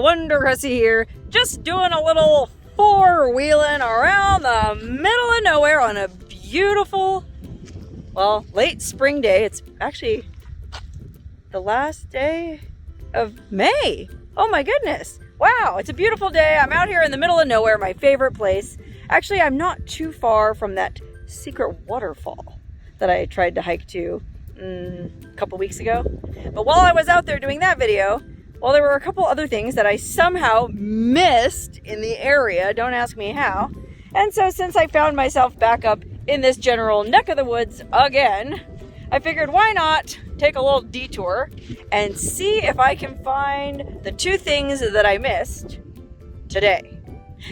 Wonderhussy here, just doing a little four-wheeling around the middle of nowhere on a beautiful, well, late spring day. It's actually the last day of May. Oh my goodness. Wow, it's a beautiful day. I'm out here in the middle of nowhere, my favorite place. Actually, I'm not too far from that secret waterfall that I tried to hike to a couple weeks ago. But while I was out there doing that video, well, there were a couple other things that I somehow missed in the area. Don't ask me how. And so since I found myself back up in this general neck of the woods again, I figured why not take a little detour and see if I can find the two things that I missed today.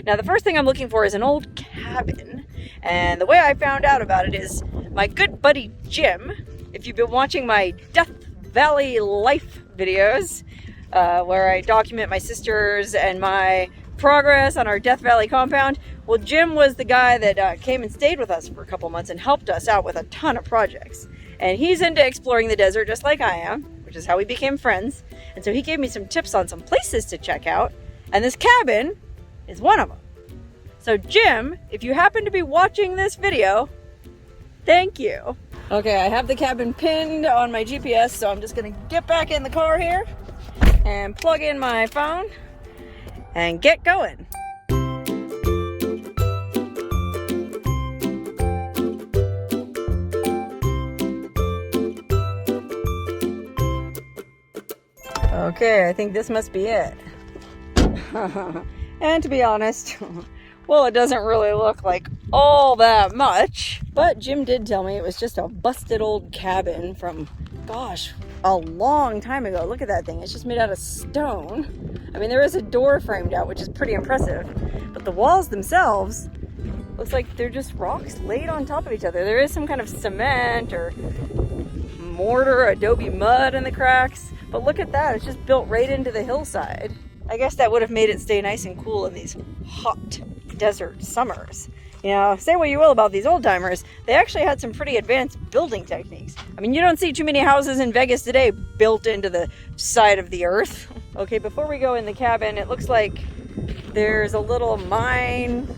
Now, the first thing I'm looking for is an old cabin. And the way I found out about it is my good buddy Jim. If you've been watching my Death Valley life videos, where I document my sisters and my progress on our Death Valley compound, well, Jim was the guy that came and stayed with us for a couple months and helped us out with a ton of projects. And he's into exploring the desert just like I am, which is how we became friends. And so he gave me some tips on some places to check out, and this cabin is one of them. So Jim, if you happen to be watching this video, thank you. Okay, I have the cabin pinned on my GPS, so I'm just gonna get back in the car here and plug in my phone and get going. Okay, I think this must be it. And to be honest, well, it doesn't really look like all that much, but Jim did tell me it was just a busted old cabin from, gosh, a long time ago. Look at that thing. It's just made out of stone. I mean, there is a door framed out, which is pretty impressive, but the walls themselves looks like they're just rocks laid on top of each other. There is some kind of cement or mortar, adobe mud in the cracks, but look at that. It's just built right into the hillside. I guess that would have made it stay nice and cool in these hot desert summers. You know, say what you will about these old timers, they actually had some pretty advanced building techniques. I mean, you don't see too many houses in Vegas today built into the side of the earth. Okay, before we go in the cabin, it looks like there's a little mine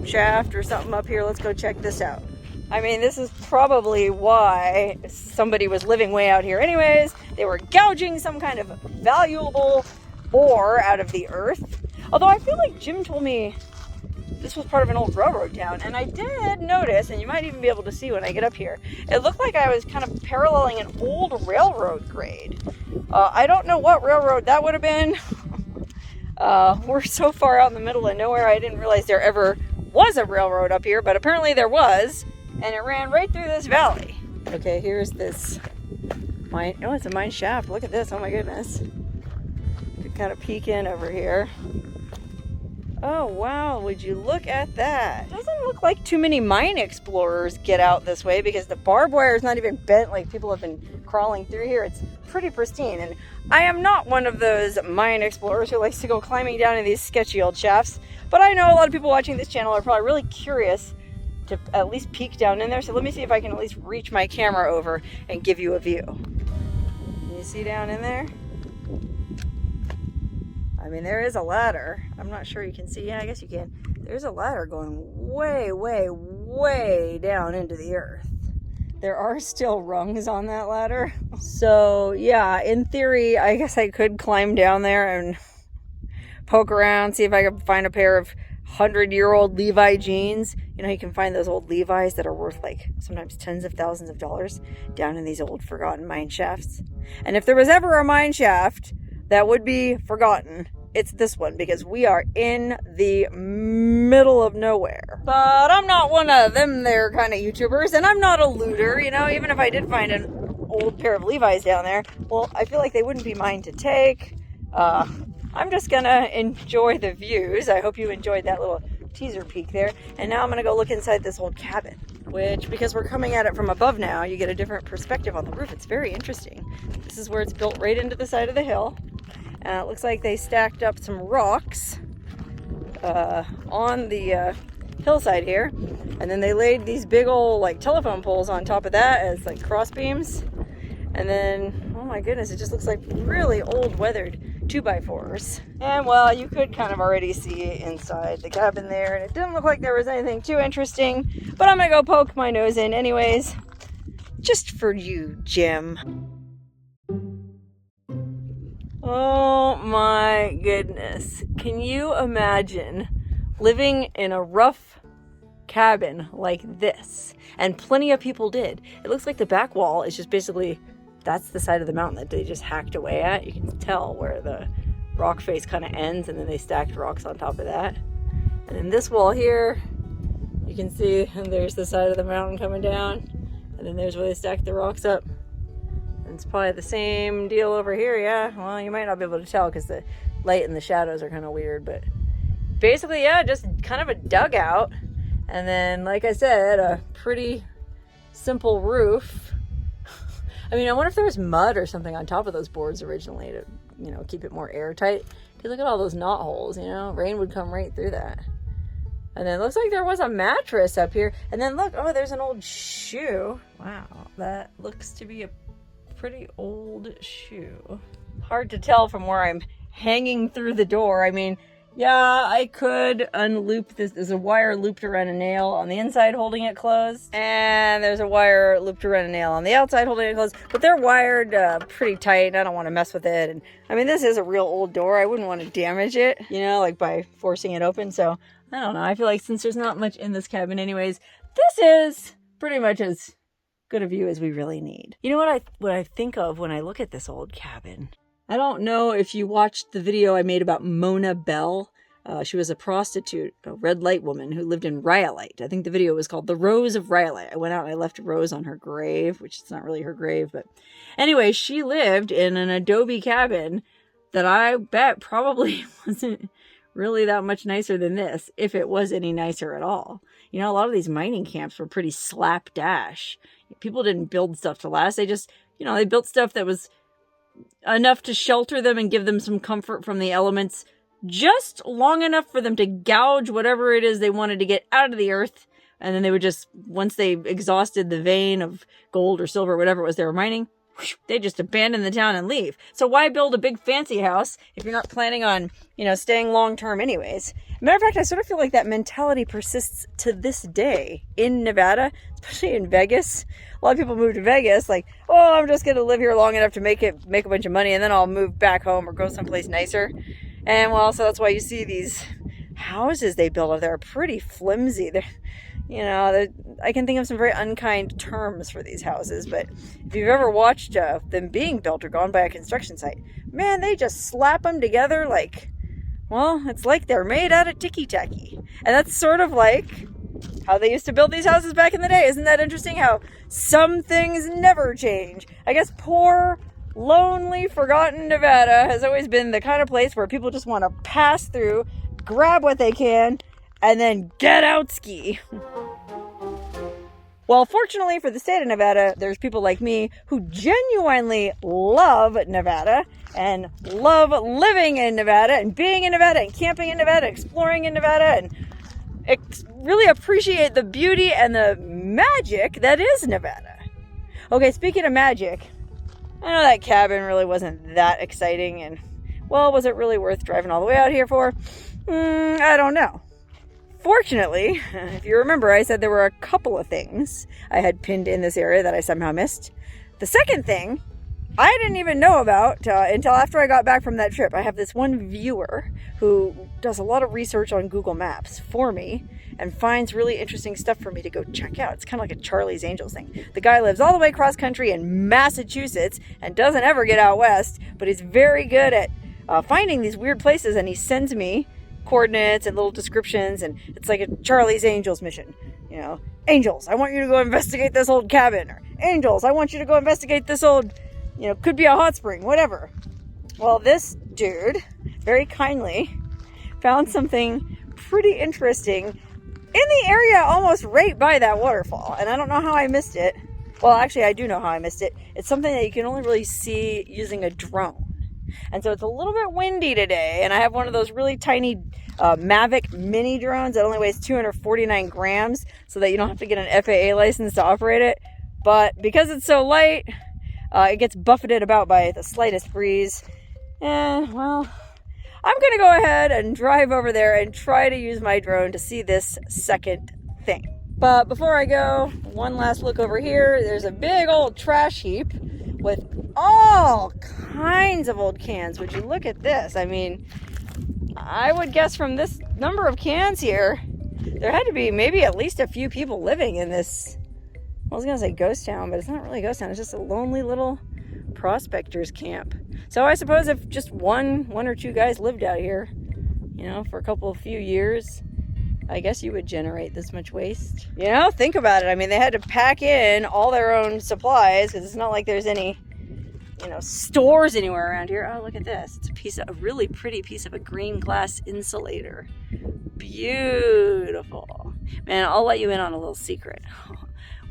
shaft or something up here. Let's go check this out. I mean, this is probably why somebody was living way out here anyways. They were gouging some kind of valuable ore out of the earth. Although I feel like Jim told me this was part of an old railroad town, and I did notice, and you might even be able to see when I get up here, it looked like I was kind of paralleling an old railroad grade. I don't know what railroad that would have been. We're so far out in the middle of nowhere, I didn't realize there ever was a railroad up here, but apparently there was, and it ran right through this valley. Okay, here's this mine. Oh, it's a mine shaft. Look at this. Oh my goodness. Kind of peek in over here. Oh wow, would you look at that? Doesn't look like too many mine explorers get out this way because the barbed wire is not even bent like people have been crawling through here. It's pretty pristine, and I am not one of those mine explorers who likes to go climbing down in these sketchy old shafts, but I know a lot of people watching this channel are probably really curious to at least peek down in there, so let me see if I can at least reach my camera over and give you a view. Can you see down in there? I mean, there is a ladder. I'm not sure you can see. Yeah, I guess you can. There's a ladder going way, way, way down into the earth. There are still rungs on that ladder. So, yeah, in theory, I guess I could climb down there and poke around, see if I could find a pair of 100-year-old Levi jeans. You know, you can find those old Levi's that are worth like sometimes tens of thousands of dollars down in these old forgotten mine shafts. And if there was ever a mine shaft that would be forgotten, it's this one, because we are in the middle of nowhere. But I'm not one of them there kind of YouTubers, and I'm not a looter, you know, even if I did find an old pair of Levi's down there, well, I feel like they wouldn't be mine to take. I'm just gonna enjoy the views. I hope you enjoyed that little teaser peek there. And now I'm gonna go look inside this old cabin, which, because we're coming at it from above now, you get a different perspective on the roof. It's very interesting. This is where it's built right into the side of the hill. It looks like they stacked up some rocks on the hillside here, and then they laid these big old like telephone poles on top of that as like cross beams. And then, oh my goodness, it just looks like really old weathered 2x4s. And well, you could kind of already see inside the cabin there, and it didn't look like there was anything too interesting, but I'm gonna go poke my nose in anyways, just for you, Jim. Oh my goodness. Can you imagine living in a rough cabin like this? And plenty of people did. It looks like the back wall is just basically, that's the side of the mountain that they just hacked away at. You can tell where the rock face kind of ends, and then they stacked rocks on top of that. And then this wall here, you can see, and there's the side of the mountain coming down, and then there's where they stacked the rocks up. And it's probably the same deal over here, yeah. Well, you might not be able to tell because the light and the shadows are kind of weird, but basically, yeah, just kind of a dugout. And then, like I said, a pretty simple roof. I mean, I wonder if there was mud or something on top of those boards originally to, you know, keep it more airtight. Because look at all those knot holes, you know? Rain would come right through that. And then it looks like there was a mattress up here. And then look, oh, there's an old shoe. Wow, that looks to be a pretty old shoe. Hard to tell from where I'm hanging through the door. I mean, yeah, I could unloop this. There's a wire looped around a nail on the inside holding it closed. And there's a wire looped around a nail on the outside holding it closed. But they're wired pretty tight. I don't want to mess with it. And I mean, this is a real old door. I wouldn't want to damage it, you know, like by forcing it open. So I don't know. I feel like since there's not much in this cabin anyways, this is pretty much as good a view as we really need. You know what I think of when I look at this old cabin? I don't know if you watched the video I made about Mona Bell. She was a prostitute, a red light woman who lived in Rhyolite. I think the video was called The Rose of Rhyolite. I went out and I left a rose on her grave, which is not really her grave, but anyway, she lived in an adobe cabin that I bet probably wasn't really that much nicer than this, if it was any nicer at all. You know, a lot of these mining camps were pretty slapdash. People didn't build stuff to last. They just, you know, they built stuff that was enough to shelter them and give them some comfort from the elements, just long enough for them to gouge whatever it is they wanted to get out of the earth. And then they would just, once they exhausted the vein of gold or silver, whatever it was they were mining, they just abandon the town and leave. So why build a big fancy house if you're not planning on, you know, staying long term anyways? Matter of fact, I sort of feel like that mentality persists to this day in Nevada, especially in Vegas. A lot of people move to Vegas like, oh, I'm just going to live here long enough to make a bunch of money, and then I'll move back home or go someplace nicer. And well, so that's why you see these houses they build up there are pretty flimsy. They're, you know, I can think of some very unkind terms for these houses, but if you've ever watched them being built or gone by a construction site, man, they just slap them together like, well, it's like they're made out of ticky-tacky. And that's sort of like how they used to build these houses back in the day. Isn't that interesting how some things never change? I guess poor, lonely, forgotten Nevada has always been the kind of place where people just want to pass through, grab what they can, and then get out ski. Well, fortunately for the state of Nevada, there's people like me who genuinely love Nevada and love living in Nevada and being in Nevada and camping in Nevada, exploring in Nevada, and really appreciate the beauty and the magic that is Nevada. Okay, speaking of magic, I know that cabin really wasn't that exciting, and, well, was it really worth driving all the way out here for? I don't know. Fortunately, if you remember, I said there were a couple of things I had pinned in this area that I somehow missed. The second thing I didn't even know about until after I got back from that trip. I have this one viewer who does a lot of research on Google Maps for me and finds really interesting stuff for me to go check out. It's kind of like a Charlie's Angels thing. The guy lives all the way cross country in Massachusetts and doesn't ever get out west, but he's very good at finding these weird places, and he sends me coordinates and little descriptions, and it's like a Charlie's Angels mission. You know, Angels, I want you to go investigate this old cabin, or Angels, I want you to go investigate this old, you know, could be a hot spring, whatever. Well, this dude very kindly found something pretty interesting in the area almost right by that waterfall, and I don't know how I missed it. Well, actually, I do know how I missed it. It's something that you can only really see using a drone. And so it's a little bit windy today, and I have one of those really tiny Mavic mini drones that only weighs 249 grams, so that you don't have to get an FAA license to operate it. But because it's so light, it gets buffeted about by the slightest breeze, And, well, I'm going to go ahead and drive over there and try to use my drone to see this second thing. But before I go, one last look over here. There's a big old trash heap with all kinds of old cans. Would you look at this? I mean, I would guess from this number of cans here, there had to be maybe at least a few people living in this. I was going to say ghost town, but it's not really a ghost town. It's just a lonely little prospector's camp. So I suppose if just one or two guys lived out here, you know, for a few years, I guess you would generate this much waste. You know, think about it. I mean, they had to pack in all their own supplies because it's not like there's any, you know, stores anywhere around here. Oh, look at this. It's a really pretty piece of a green glass insulator. Beautiful. Man, I'll let you in on a little secret.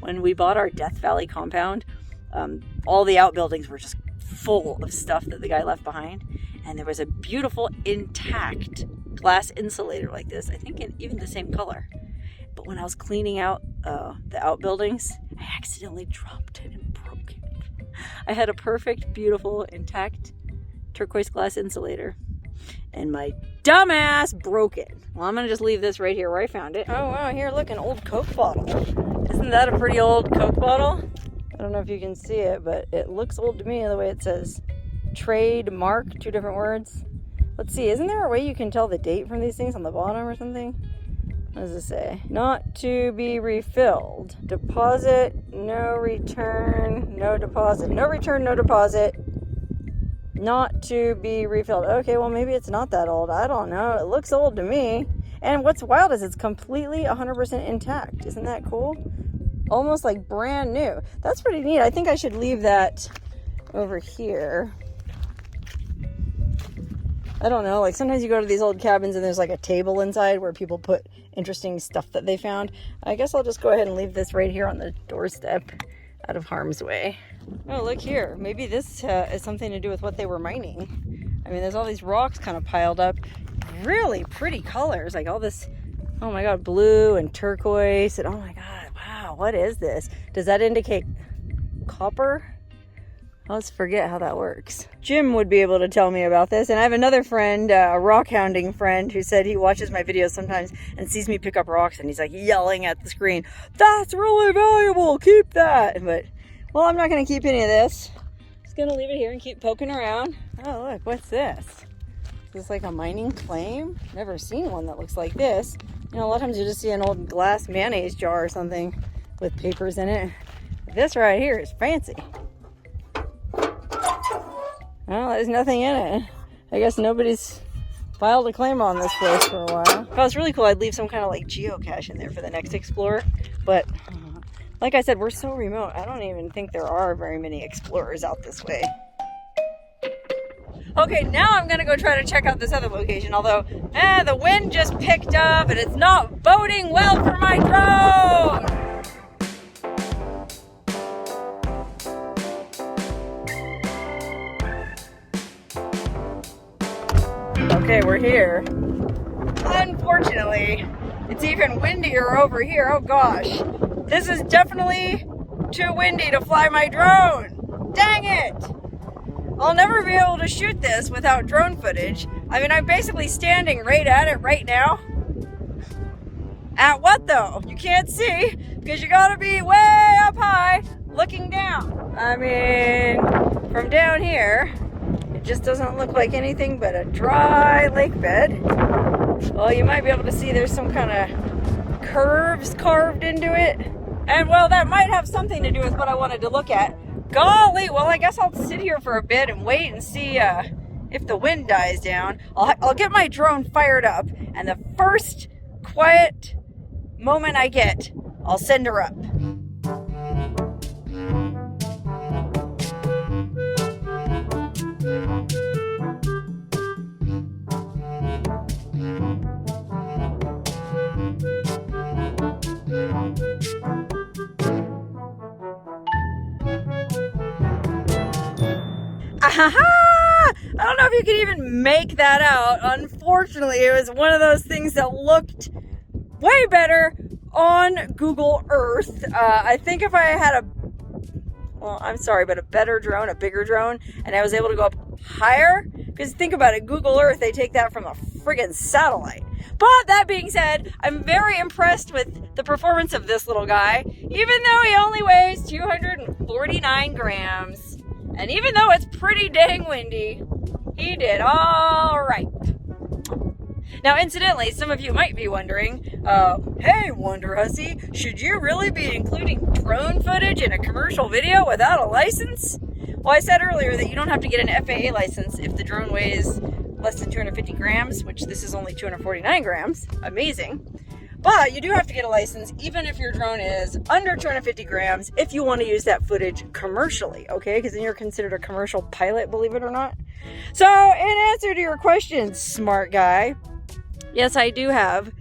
When we bought our Death Valley compound, all the outbuildings were just full of stuff that the guy left behind. And there was a beautiful intact glass insulator like this, I think in even the same color. But when I was cleaning out the outbuildings, I accidentally dropped it and broke it. I had a perfect, beautiful, intact turquoise glass insulator, and my dumbass broke it. Well, I'm gonna just leave this right here where I found it. Oh wow, here, look, an old Coke bottle. Isn't that a pretty old Coke bottle? I don't know if you can see it, but it looks old to me the way it says trademark, 2 different words. Let's see, isn't there a way you can tell the date from these things on the bottom or something? What does it say? Not to be refilled. Deposit, no return, no deposit. No return, no deposit. Not to be refilled. Okay, well, maybe it's not that old. I don't know. It looks old to me. And what's wild is it's completely 100% intact. Isn't that cool? Almost like brand new. That's pretty neat. I think I should leave that over here. I don't know, like sometimes you go to these old cabins and there's like a table inside where people put interesting stuff that they found. I guess I'll just go ahead and leave this right here on the doorstep out of harm's way. Oh, look here. Maybe this is something to do with what they were mining. I mean, there's all these rocks kind of piled up. Really pretty colors, like all this, oh my God, blue and turquoise. And oh my God, wow, what is this? Does that indicate copper? Let's forget how that works. Jim would be able to tell me about this. And I have another friend, a rock hounding friend, who said he watches my videos sometimes and sees me pick up rocks and he's like yelling at the screen, "That's really valuable, keep that." But, well, I'm not gonna keep any of this. Just gonna leave it here and keep poking around. Oh, look, what's this? Is this like a mining claim? Never seen one that looks like this. You know, a lot of times you just see an old glass mayonnaise jar or something with papers in it. This right here is fancy. Well, there's nothing in it. I guess nobody's filed a claim on this place for a while. If I was really cool, I'd leave some kind of like geocache in there for the next explorer. But like I said, we're so remote. I don't even think there are very many explorers out this way. Okay, now I'm gonna go try to check out this other location. Although, the wind just picked up and it's not boding well for my drone. Okay, we're here. Unfortunately, it's even windier over here. Oh gosh. This is definitely too windy to fly my drone. Dang it! I'll never be able to shoot this without drone footage. I mean, I'm basically standing right at it right now. At what though? You can't see because you gotta be way up high looking down. I mean, from down here, it just doesn't look like anything but a dry lake bed. Well, you might be able to see there's some kind of curves carved into it. And well, that might have something to do with what I wanted to look at. Golly, well, I guess I'll sit here for a bit and wait and see if the wind dies down. I'll get my drone fired up, and the first quiet moment I get, I'll send her up. I don't know if you can even make that out. Unfortunately, it was one of those things that looked way better on Google Earth. I think if I had a better drone, a bigger drone, and I was able to go up higher, Because think about it, Google Earth, they take that from a friggin' satellite. But that being said, I'm very impressed with the performance of this little guy, even though he only weighs 249 grams. And even though it's pretty dang windy, he did all right. Now, incidentally, some of you might be wondering, hey, Wonderhussy, should you really be including drone footage in a commercial video without a license? Well, I said earlier that you don't have to get an FAA license if the drone weighs less than 250 grams, which this is only 249 grams. Amazing. But you do have to get a license even if your drone is under 250 grams if you want to use that footage commercially, okay? Because then you're considered a commercial pilot, believe it or not. So, in answer to your question, smart guy, yes, I do have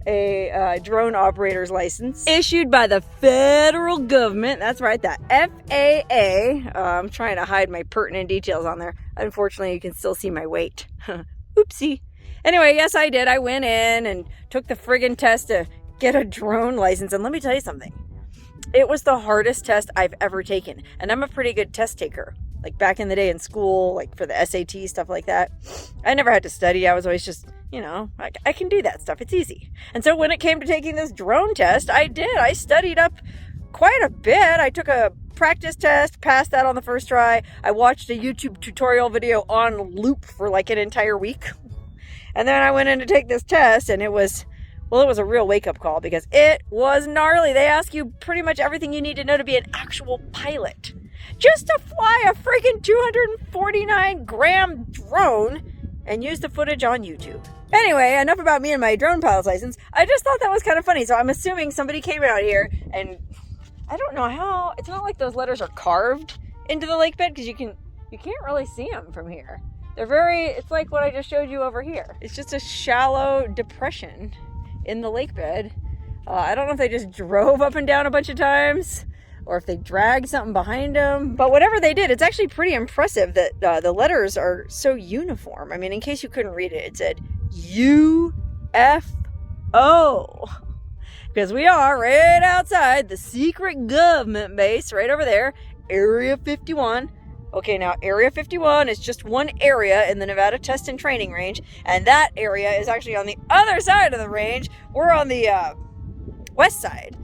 a drone operator's license issued by the federal government. That's right, the FAA. I'm trying to hide my pertinent details on there. Unfortunately, you can still see my weight. Oopsie. Anyway, yes, I did. I went in and took the friggin' test to get a drone license. And let me tell you something. It was the hardest test I've ever taken. And I'm a pretty good test taker. Like back in the day in school, like for the SAT, stuff like that. I never had to study. I was always just, you know, I can do that stuff. It's easy. And so when it came to taking this drone test, I did. I studied up quite a bit. I took a practice test, passed that on the first try. I watched a YouTube tutorial video on loop for like an entire week. And then I went in to take this test, and it was a real wake-up call because it was gnarly. They ask you pretty much everything you need to know to be an actual pilot. Just to fly a freaking 249-gram drone and use the footage on YouTube. Anyway, enough about me and my drone pilot's license. I just thought that was kind of funny. So I'm assuming somebody came out here, and I don't know how. It's not like those letters are carved into the lake bed because you can't really see them from here. It's like what I just showed you over here. It's just a shallow depression in the lake bed. I don't know if they just drove up and down a bunch of times or if they dragged something behind them. But whatever they did, it's actually pretty impressive that the letters are so uniform. I mean, in case you couldn't read it, it said UFO. Because we are right outside the secret government base right over there, Area 51. Okay, now Area 51 is just one area in the Nevada Test and Training Range, and that area is actually on the other side of the range. We're on the west side.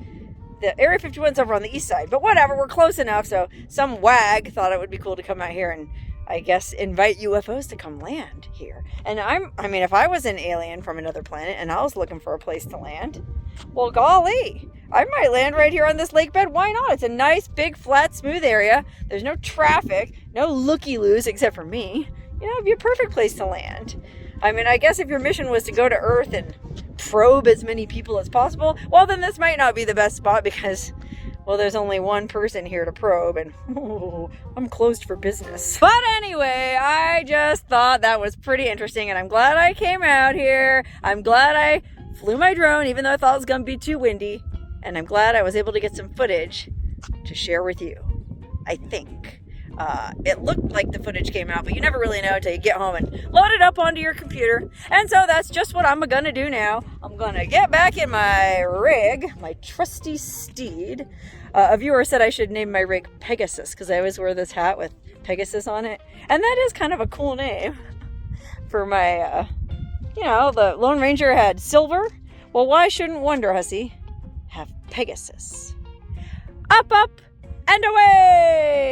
The Area 51's over on the east side, but whatever, we're close enough, so some wag thought it would be cool to come out here and, I guess, invite UFOs to come land here. And I mean, if I was an alien from another planet and I was looking for a place to land, well, golly, I might land right here on this lake bed. Why not? It's a nice, big, flat, smooth area. There's no traffic, no looky-loos except for me. You know, it'd be a perfect place to land. I mean, I guess if your mission was to go to Earth and probe as many people as possible, well, then this might not be the best spot because, well, there's only one person here to probe, and I'm closed for business. But anyway, I just thought that was pretty interesting, and I'm glad I came out here. I'm glad I flew my drone, even though I thought it was going to be too windy. And I'm glad I was able to get some footage to share with you, I think. It looked like the footage came out, but you never really know until you get home and load it up onto your computer. And so that's just what I'm going to do now. I'm going to get back in my rig, my trusty steed. A viewer said I should name my rig Pegasus because I always wear this hat with Pegasus on it. And that is kind of a cool name for my, the Lone Ranger had silver. Well, why shouldn't Wonderhussy have Pegasus? Up, up, and away!